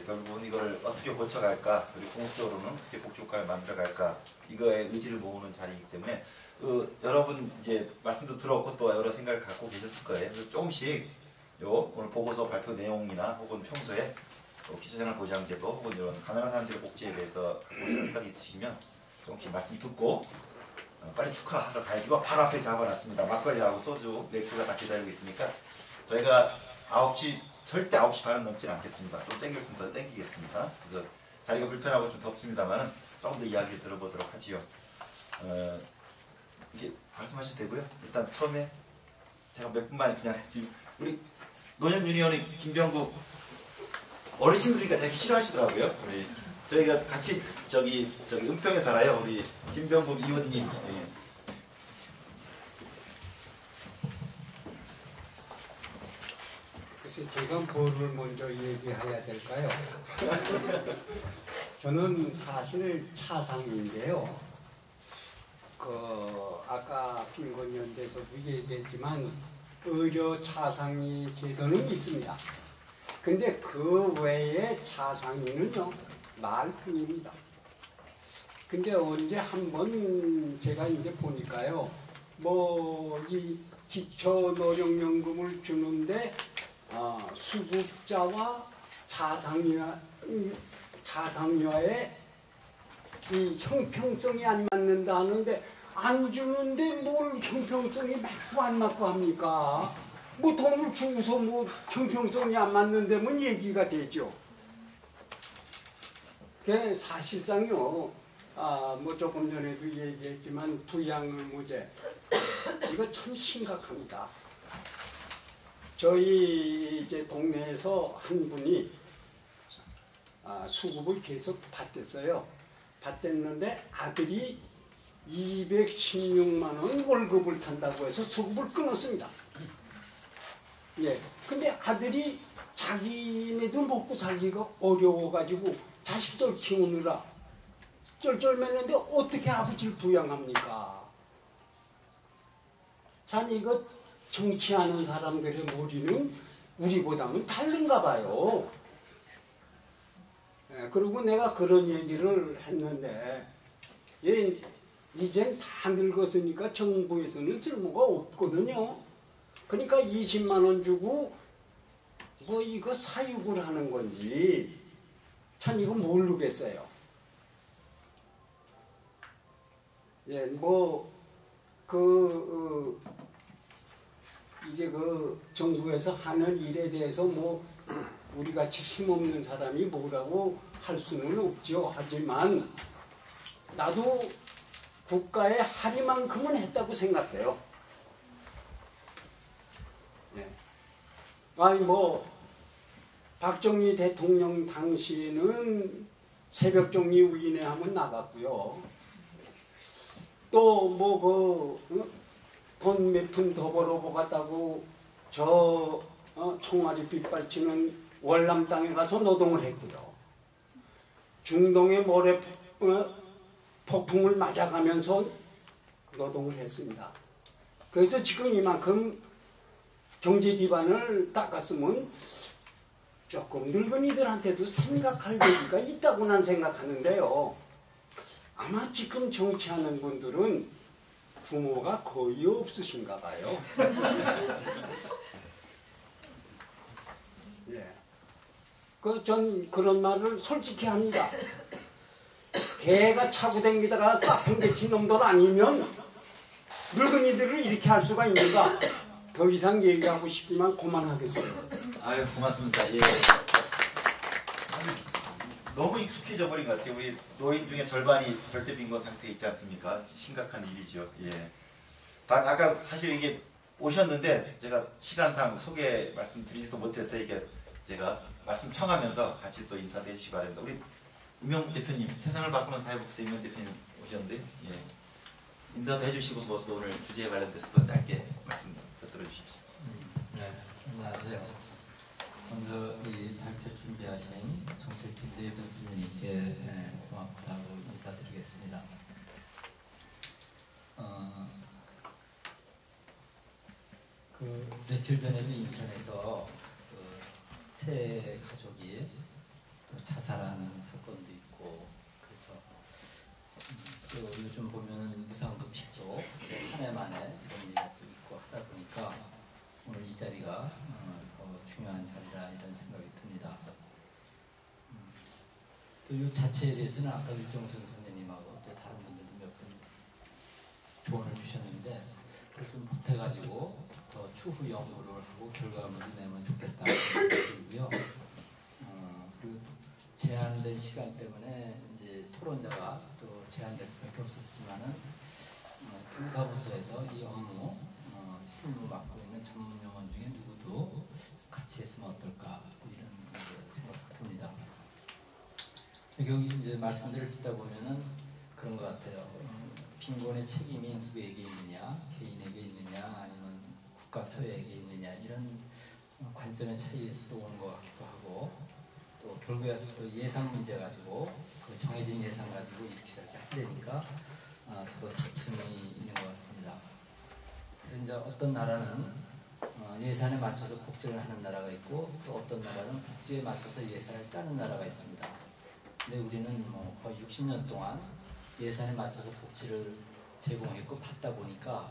결국은 이걸 어떻게 고쳐갈까, 그리고 궁극적으로는 어떻게 복지국가를 만들어갈까, 이거에 의지를 모으는 자리이기 때문에 여러분 이제 말씀도 들었고 또 여러 생각을 갖고 계셨을 거예요. 그래서 조금씩 오늘 보고서 발표 내용이나 혹은 평소에 기초생활 보장제도 혹은 이런 가난한 사람들의 복지에 대해서 갖고 있는 생각이 있으시면 조금씩 말씀 듣고 빨리 축하하러 가야지만 바로 앞에 잡아놨습니다. 막걸리하고 소주, 맥주가 다 기다리고 있으니까 저희가 9시 절대 9시 반은 넘진 않겠습니다. 좀 땡길 수 더 땡기겠습니다. 그래서 자리가 불편하고 좀 덥습니다만은 조금 더 이야기를 들어보도록 하지요. 이게 말씀하셔도 되고요. 일단 처음에 제가 몇 분만 그냥 지금 우리 노년 유니온의 김병국 어르신들이니까 되게 싫어하시더라고요. 우리 저희가 같이 저기 은평에 살아요. 우리 김병국 의원님. 예. 글쎄 제가 뭐를 먼저 얘기해야 될까요? 저는 사실 차상인데요. 아까 빈곤연대에서도 얘기했지만 의료 차상위 제도는 있습니다. 근데 그 외에 차상위는요 말뿐입니다. 근데 언제 한번 제가 이제 보니까요, 뭐 이 기초노령연금을 주는데 수급자와 차상위와의 이 형평성이 안 맞는다 하는데, 안 주는데 뭘 형평성이 맞고 안 맞고 합니까? 뭐 돈을 주고서 뭐 형평성이 안 맞는데 뭐 얘기가 되죠. 그 사실상요, 뭐 조금 전에도 얘기했지만 부양의무제 이거 참 심각합니다. 저희 이제 동네에서 한 분이 수급을 계속 받댔어요. 받댔는데 아들이 216만 원 월급을 탄다고 해서 수급을 끊었습니다. 예. 근데 아들이 자기네도 먹고 살기가 어려워가지고 자식들 키우느라 쩔쩔맸는데 어떻게 아버지를 부양합니까? 참 이거 정치하는 사람들의 머리는 우리보다는 다른가 봐요. 예, 그리고 내가 그런 얘기를 했는데, 예, 이젠 다 늙었으니까 정부에서는 쓸모가 없거든요. 그러니까 20만 원 주고 뭐 이거 사육을 하는 건지 참 이거 모르겠어요. 예, 뭐 이제 정부에서 하는 일에 대해서 뭐 우리같이 힘없는 사람이 뭐라고 할 수는 없죠. 하지만 나도 국가에 할인만큼은 했다고 생각해요. 예. 아니 뭐 박정희 대통령 당시에는 새벽종이 위인회 하면 나갔고요. 또 뭐 돈 몇 푼 더 벌어보겠다고 총알이 빗발치는 월남 땅에 가서 노동을 했고요. 중동의 모래 폭풍을 맞아가면서 노동을 했습니다. 그래서 지금 이만큼 경제 기반을 닦았으면 조금 늙은이들한테도 생각할 얘기가 있다고 난 생각하는데요. 아마 지금 정치하는 분들은 부모가 거의 없으신가 봐요. 예. 전 그런 말을 솔직히 합니다. 개가 차고 다니다가 싹팽개친 놈들 아니면 늙은이들을 이렇게 할 수가 있는가? 더 이상 얘기하고 싶지만 그만하겠어요. 아유, 고맙습니다. 예. 너무 익숙해져 버린 것 같아요. 우리 노인 중에 절반이 절대 빈곤 상태에 있지 않습니까? 심각한 일이죠. 예. 아까 사실 이게 오셨는데 제가 시간상 소개 말씀드리지도 못해서 이게 제가 말씀 청하면서 같이 또 인사도 해주시기 바랍니다. 우리 임명 대표님, 세상을 바꾸는 사회복지 임명 대표님 오셨는데, 예. 인사도 해주시고 뭐 또 오늘 주제에 관련돼서도 짧게 말씀 들어주십시오. 네, 안녕하세요. 먼저 이 발표 준비하신 정책기재분 선생님께 고맙다고 인사드리겠습니다. 며칠 전에도 인천에서 새 가족이 또 자살하는 사건도 있고 그래서 또 요즘 보면은 무상급식도 한 해 만에 이런 얘기가 또 있고 하다 보니까 오늘 이 자리가 더 중요한 자리라 이런 생각이 듭니다. 또 이 자체에 대해서는 아까 일정순 선생님하고 또 다른 분들도 몇 분 조언을 주셨는데 그걸 좀 보태가지고 더 추후 연구를 하고 결과물을 내면 좋겠다 생각이고요. 그리고 제한된 시간 때문에 이제 토론자가 또 제한될 수밖에 없었지만은 동사무소에서 이 업무 실무 맡고 있는 전문 요원 중에 누구도 같이 했으면 어떨까 이런 생각이 듭니다. 여기 이제 말씀들을 듣다 보면은 그런 것 같아요. 빈곤의 책임이 누구에게 있느냐, 개인에게 있느냐, 아니면 국가 사회에게 있느냐 이런 관점의 차이에서도 오는 것 같기도 하고 또 결국에 와서 또 예산 문제 가지고 그 정해진 예산 가지고 이렇게 하려니까 서로 다툼이 있는 것 같습니다. 그래서 이제 어떤 나라는 예산에 맞춰서 국제를 하는 나라가 있고 또 어떤 나라는 국제에 맞춰서 예산을 짜는 나라가 있습니다. 근데 우리는 뭐 거의 60년 동안 예산에 맞춰서 복지를 제공했고 받다 보니까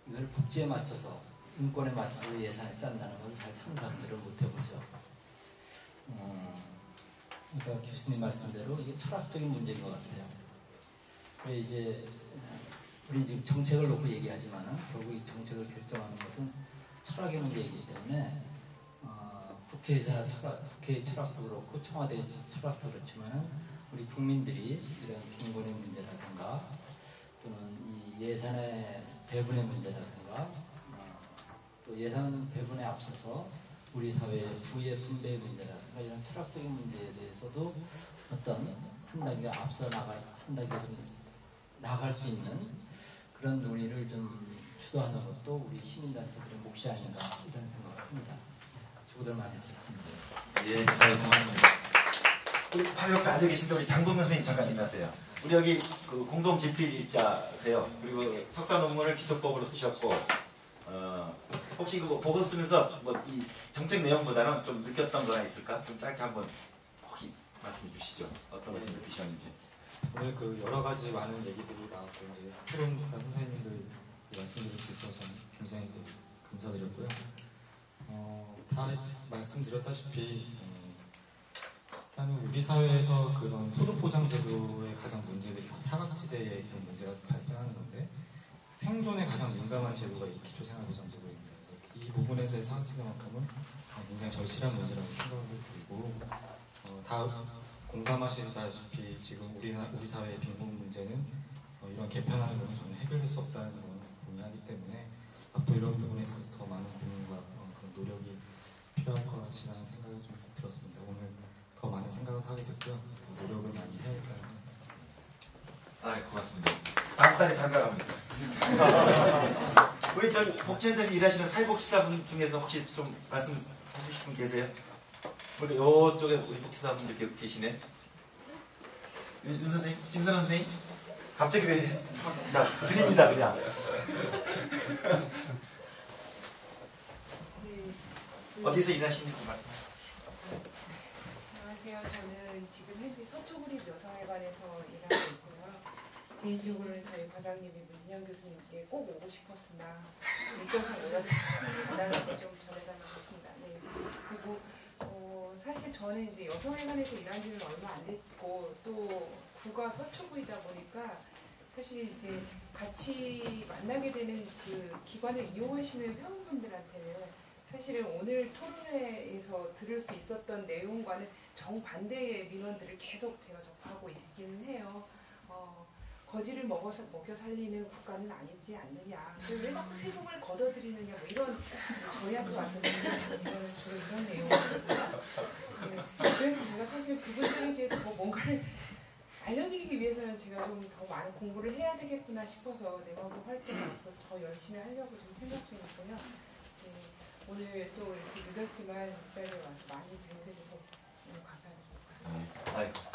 이걸 복지에 맞춰서 인권에 맞춰서 예산을 짠다는 건 잘 상상들을 못 해보죠. 그러니까 교수님 말씀대로 이게 철학적인 문제인 것 같아요. 그래 이제 우리 지금 정책을 놓고 얘기하지만은 결국 이 정책을 결정하는 것은 철학의 문제이기 때문에 국회에서 국회의 철학도 그렇고 청와대의 철학도 그렇지만은 우리 국민들이 이런 빈곤의 문제라든가 또는 이 예산의 배분의 문제라든가 또 예산 배분에 앞서서 우리 사회의 부의 분배의 문제라든가 이런 철학적인 문제에 대해서도 어떤 한 단계 앞서 한 단계 좀 나갈 수 있는 그런 논의를 좀 주도하는 것도 우리 시민단체들의 몫이 아닌가 이런 생각을 합니다. 수고들 많이 하셨습니다. 예, 고맙습니다. 우리 바로 옆에 앉아 계신 우리 장동현 선생님 잠깐 인사하세요. 우리 여기 그 공동 집필자세요. 그리고 석사 논문을 기초법으로 쓰셨고, 혹시 그거 보고 쓰면서 뭐 이 정책 내용보다는 좀 느꼈던 거나 있을까? 좀 짧게 한번 혹시 말씀해 주시죠. 어떤 걸 느끼셨는지. 오늘 그 여러 가지 많은 얘기들이 나왔고 이제 토론자 선생님들 말씀드릴 수 있어서 굉장히 감사드렸고요. 다 말씀드렸다시피 우리 사회에서 그런 소득보장제도의 가장 문제들이 다 사각지대에 그런 문제가 발생하는 건데 생존에 가장 민감한 제도가 이 기초생활보장제도입니다. 그래서 이 부분에서의 사각지대만큼은 굉장히 절실한 문제라고 생각이 들고 다 공감하시다시피 지금 우리 사회의 빈곤 문제는 이런 개편하는 것은 전혀 해결할 수 없다는 걸 동의하기 때문에 앞으로 이런 부분에 있어서 더 많은 고민과 그런 노력이 필요할 것이라는 생각이 좀 들었습니다. 오늘 더 많은 생각을 하게 됐고요. 노력을 많이 해야겠다는 생각이 듭니다. 고맙습니다. 다음 달에 장가 갑니다. 우리 저 복지현장에서 일하시는 사회복지사분 중에서 혹시 좀 말씀하고 싶은 분 계세요? 우리 이쪽에 우리 복지사분들 계시네. 윤 선생님, 김선원 선생님, 갑자기 왜? 자, 드립니다 그냥. 어디서 일하시는지 말씀하세요. 안녕하세요. 저는 지금 현재 서초구립 여성회관에서 일하고 있고요. 개인적으로는 저희 과장님이 문희영 교수님께 꼭 오고 싶었으나 일정상 연락이 전화를 좀 전해달라고 했습니다. 네. 그리고 사실 저는 이제 여성회관에서 일한 지는 얼마 안 됐고 또 구가 서초구이다 보니까 사실 이제 같이 만나게 되는 그 기관을 이용하시는 회원분들한테는 사실은 오늘 토론회에서 들을 수 있었던 내용과는 정반대의 민원들을 계속 제가 접하고 있기는 해요. 거지를 먹여 살리는 국가는 아니지 않느냐. 왜 자꾸 세금을 걷어들이느냐. 뭐 이런 저희한테 왔던 이거는 주로 이런 내용이거든요. 네. 그래서 제가 사실 그분들에게 더 뭔가를 알려드리기 위해서는 제가 좀 더 많은 공부를 해야 되겠구나 싶어서 내만부 활동을 앞으로 더 열심히 하려고 좀 생각 중이고요. 네. 오늘 또 이렇게 늦었지만 이 자리에 와서 많이 뵈드려서 너무 감사합니다.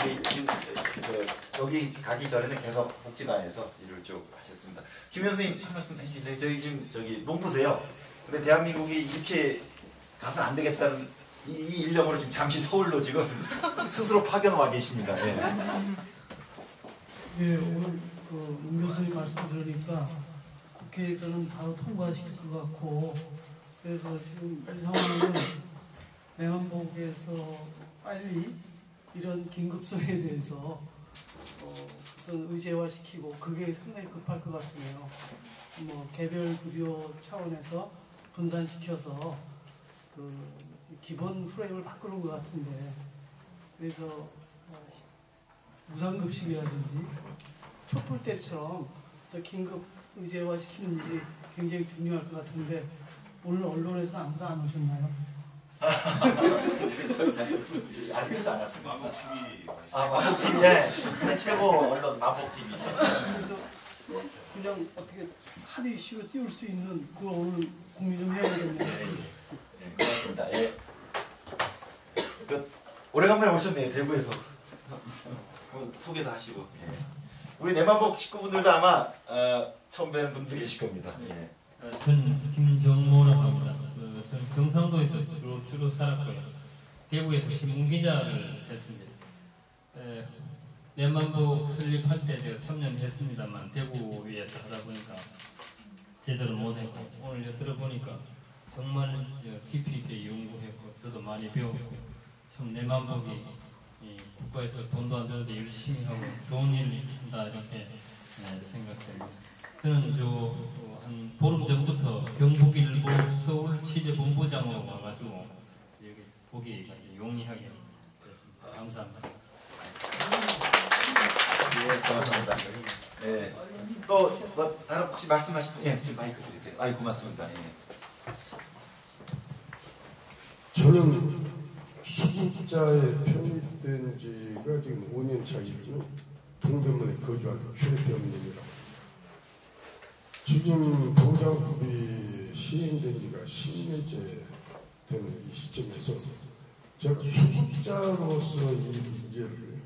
우리 지금 여기 가기 전에는 계속 복지관에서 일을 쭉 하셨습니다. 김현 선생님 한 말씀 해주실래요? 저희 지금 농부세요. 근데 대한민국이 이렇게 가서 안 되겠다는 이 일념으로 지금 잠시 서울로 지금 스스로 파견 와 계십니다. 예. 예, 오늘 문 교수님 말씀 들으니까 국회에서는 바로 통과시킬 것 같고, 그래서 지금 이 상황은 내만복에서 빨리 이런 긴급성에 대해서 어떤 의제화시키고, 그게 상당히 급할 것 같으네요. 뭐 개별 급여 차원에서 분산시켜서 그 기본 프레임을 바꾸는 것 같은데, 그래서 무상급식이라든지 촛불 때처럼 긴급 의제화시키는 일이 굉장히 중요할 것 같은데, 오늘 언론에서 아무도 안 오셨나요? 저희 아직도 안 왔습니다. 마법팀, 예. 최고 언론 마법팀이죠. 그래서 그냥 어떻게 한 이슈로 띄울 수 있는 그걸 오늘 공유 좀 해야 되겠네요. 예, 고맙습니다. 예. 오래간만에 오셨네요, 대구에서. 소개도 하시고. 예. 우리 내만복 식구분들도 아마 처음 뵈는 분도 계실 겁니다. 예. 저는 김정모라고 합니다. 저는 경상도에서 주로 살았고요. 대구에서 신문기자를 했습니다. 내만복 설립할 때 제가 참여했습니다만 대구에서 하다 보니까 제대로 못했고, 오늘 들어보니까 정말 깊이 있게 연구했고 저도 많이 배웠고, 참 내만복이 국가에서 돈도 안 드는데 열심히 하고 좋은 일을 한다 이렇게 생각됩니다. 저는 한 보름 전부터 경북일보 서울 취재본부장으로 와가지고 여기 보기 용이하게 됐습니다. 감사합니다. 예, 고맙습니다. 예. 또 다른 혹시 말씀하실 분? 예, 지금 마이크 드리세요. 아이, 고맙습니다. 예. 저는 수급자에 편입된 지가 지금 5년 차이고, 동대문에 거주하는 최병민이라고. 지금 보장법이 시행된 지가 10년째 되는 이 시점에서 제가 수급자로서 이 문제를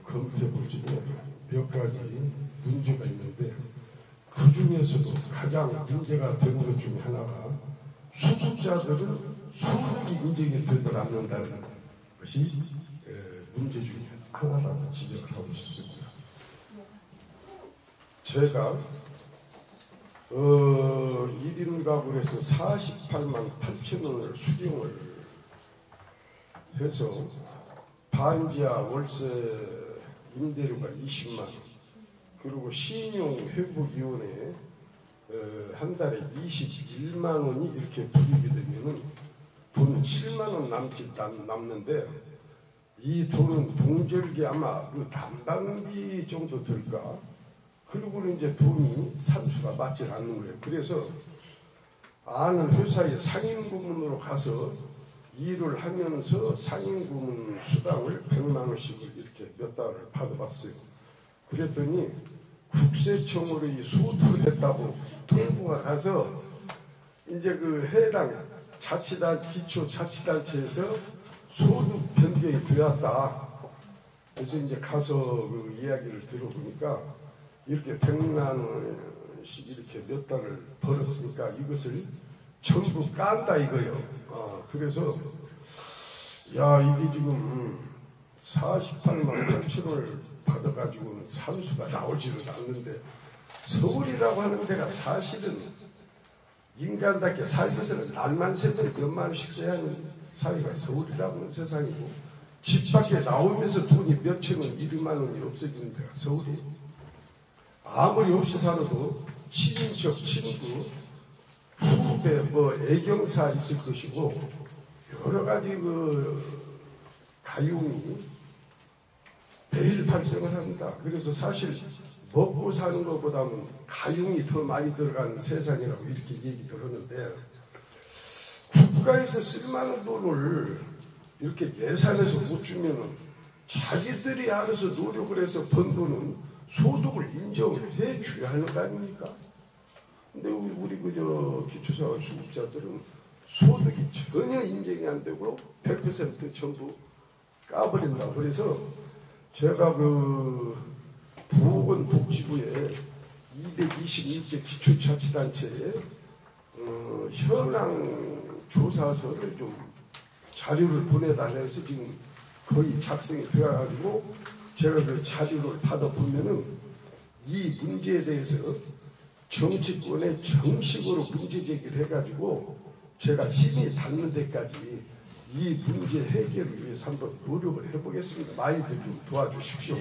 검토해 볼 적에 몇 가지 문제가 있는데, 그 중에서도 가장 문제가 되는 것 중에 하나가 수급자들은 소득이 인정이 되지 않는다는 것이 문제 중에 하나라고 지적을 하고 싶습니다. 제가 1인 가구에서 48만 8천 원을 수령을 해서 반지하 월세 임대료가 20만 원, 그리고 신용회복위원회에 한 달에 21만 원이 이렇게 불입이 되면은 돈 7만 원 남는데, 이 돈은 동절기 아마 그 난방비 정도 들까? 그리고는 이제 돈이 산수가 맞지 않는 거예요. 그래서 아는 회사에 상임고문으로 가서 일을 하면서 상임고문 수당을 100만 원씩을 이렇게 몇 달을 받아봤어요. 그랬더니 국세청으로 이 소득을 했다고 통보가 가서 이제 그 해당 기초자치단체에서 소득 변경이 되었다. 그래서 이제 가서 그 이야기를 들어보니까 이렇게 100만 원씩 이렇게 몇 달을 벌었으니까 이것을 전부 깐다 이거예요. 그래서 야, 이게 지금 48만 8천 원을 받아가지고는 산수가 나오지는 않는데, 서울이라고 하는 데가 사실은 인간답게 살기 위해서는 날만 새서 몇만 원씩 써야 하는 사회가 서울이라고 하는 세상이고, 집 밖에 나오면서 돈이 몇천 원, 1만 원이 없어지는 데가 서울이에요. 아무리 없이 살아도 친인척, 친구, 후배, 애경사 있을 것이고, 여러 가지 가용이 매일 발생을 합니다. 그래서 사실 먹고 사는 것보다는 가용이 더 많이 들어가는 세상이라고 이렇게 얘기 들었는데, 국가에서 쓸만한 돈을 이렇게 예산에서 못 주면은 자기들이 알아서 노력을 해서 번 돈은 소득을 인정을 해 줘야 하는 거 아닙니까? 근데 우리 기초생활 수급자들은 소득이 전혀 인정이 안 되고 100% 전부 까버린다. 그래서 제가 보건복지부에 221개 기초자치단체에 현황 조사서를 좀 자료를 보내달래서 지금 거의 작성이 되어가지고 제가 그 자료를 받아보면은 이 문제에 대해서 정치권에 정식으로 문제 제기를 해가지고 제가 힘이 닿는 데까지 이 문제 해결을 위해서 한번 노력을 해보겠습니다. 많이들 좀 도와주십시오.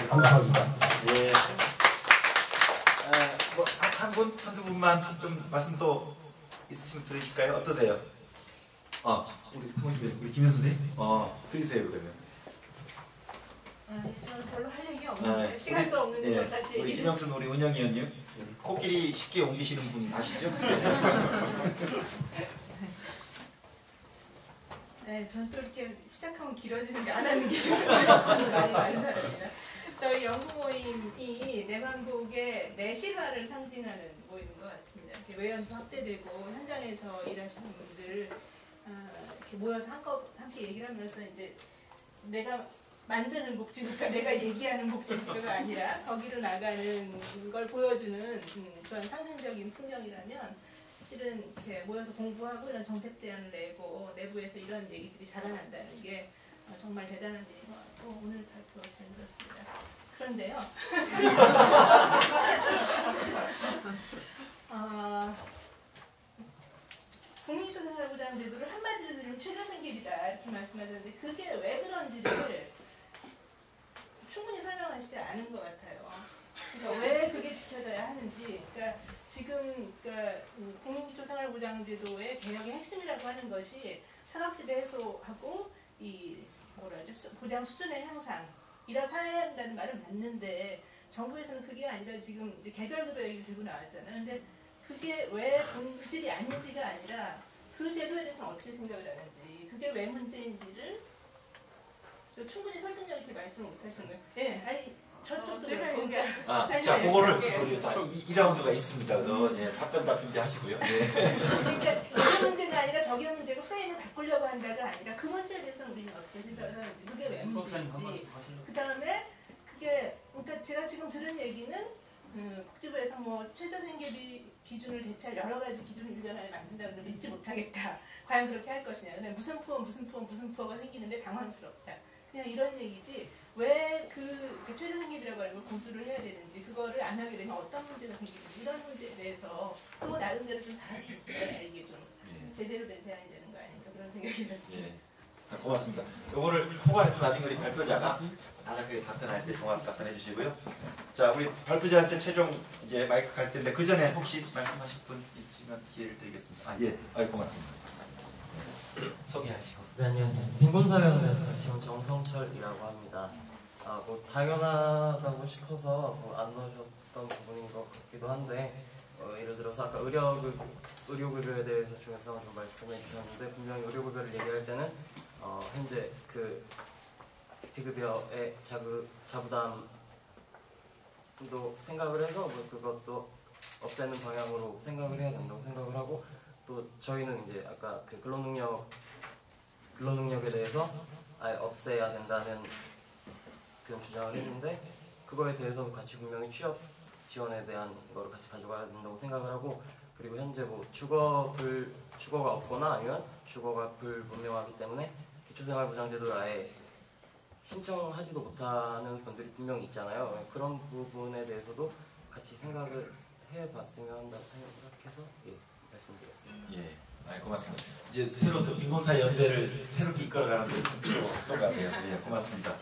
감사합니다. 예. 한 분, 한두 분만 좀 말씀 또 있으시면 들으실까요? 어떠세요? 우리 김현 선생님, 들으세요 그러면. 저는 별로 할 얘기 없는데 시간도 없는데 저까지 우리 얘기를. 김영순 우리 운영위원님, 코끼리 쉽게 옮기시는 분 아시죠? 네, 저는 또 이렇게 시작하면 길어지는데 안 하는 게 좋아요. 많이 많은 사람이라. 저희 연구 모임이 내방국의 내실화를 상징하는 모임인 것 같습니다. 이렇게 외연도 확대되고 현장에서 일하시는 분들 이렇게 모여서 함께 얘기를 하면서 이제 내가 만드는 복지국가, 내가 얘기하는 복지국가가 아니라 거기로 나가는 걸 보여주는 그런 상징적인 풍경이라면 실은 이렇게 모여서 공부하고 이런 정책 대안을 내고 내부에서 이런 얘기들이 자라난다는 게 정말 대단한 일인 것 같고 오늘 발표 잘 들었습니다. 그런데요. 국민조사사고자는 제도를 한마디로 들으면 최저생계비다 이렇게 말씀하셨는데 그게 왜 그런지를 충분히 설명하시지 않은 것 같아요. 그러니까 왜 그게 지켜져야 하는지, 그러니까 지금 국민기초생활보장제도의 개혁의 핵심이라고 하는 것이 사각지대 해소하고 이 보장 수준의 향상이라고 한다는 말은 맞는데 정부에서는 그게 아니라 지금 이제 개별급여 얘기 들고 나왔잖아요. 근데 그게 왜 본질이 아닌지가 아니라 그 제도에 대해서는 어떻게 생각을 하는지, 그게 왜 문제인지를 충분히 설득력 있게 말씀을 못 하시는 거예요. 네, 아니 저쪽도 그렇고. 자, 그거를 우리 2라운드가 있습니다. 그래서 답변 준비하시고요. 그러니까 이게 문제가 아니라 저게 문제고 프레임을 바꾸려고 한다가 아니라 그 문제에 대해서는 우리는 어떻게 생각을 하는지, 그게 왜 문제인지. 그 다음에 그게 그러니까 제가 지금 들은 얘기는 복지부에서 뭐 최저생계비 기준을 대체할 여러 가지 기준을 1년 안에 만든다고 믿지 못하겠다. 과연 그렇게 할 것이냐. 근데 무슨 부어가 생기는데 당황스럽다. 그냥 이런 얘기지. 왜 그 최저생계비라고 하는 걸 고수를 해야 되는지, 그거를 안 하게 되면 어떤 문제가 생기는지, 이런 문제에 대해서 그거 나름대로 좀 답이 있어야 이게 좀 제대로 된 대안이 되는 거 아닌가 그런 생각이 들었습니다. 고맙습니다. 요거를 포괄해서 나중에 우리 발표자가 나중에 답변할 때 종합 답변해 주시고요. 자, 우리 발표자한테 최종 이제 마이크 갈 텐데 그 전에 혹시 말씀하실 분 있으시면 기회를 드리겠습니다. 고맙습니다. 소개하시고. 네, 안녕하세요. 빈곤사회원에서 지금 정성철이라고 합니다. 뭐 당연하다고 싶어서 안 넣으셨던 부분인 것 같기도 한데 예를 들어서 아까 의료급여에 대해서 중요성을 좀 말씀해 주셨는데 분명히 의료급여를 얘기할 때는 현재 그 비급여의 자부담도 생각을 해서 그것도 없애는 방향으로 생각을 해야 된다고 생각을 하고, 또 저희는 이제 아까 그 근로능력에 대해서 아예 없애야 된다는 그런 주장을 했는데, 그거에 대해서 같이 분명히 취업 지원에 대한 거를 같이 가져가야 된다고 생각을 하고, 그리고 현재 뭐 주거가 없거나 아니면 주거가 불분명하기 때문에 기초생활보장제도를 아예 신청하지도 못하는 분들이 분명히 있잖아요. 그런 부분에 대해서도 같이 생각을 해봤으면 한다고 생각해서 말씀드렸습니다. 고맙습니다. 이제 새로 또 빈곤사회 연대를 새롭게 이끌어가는 데 어떤 것 같아요. 고맙습니다.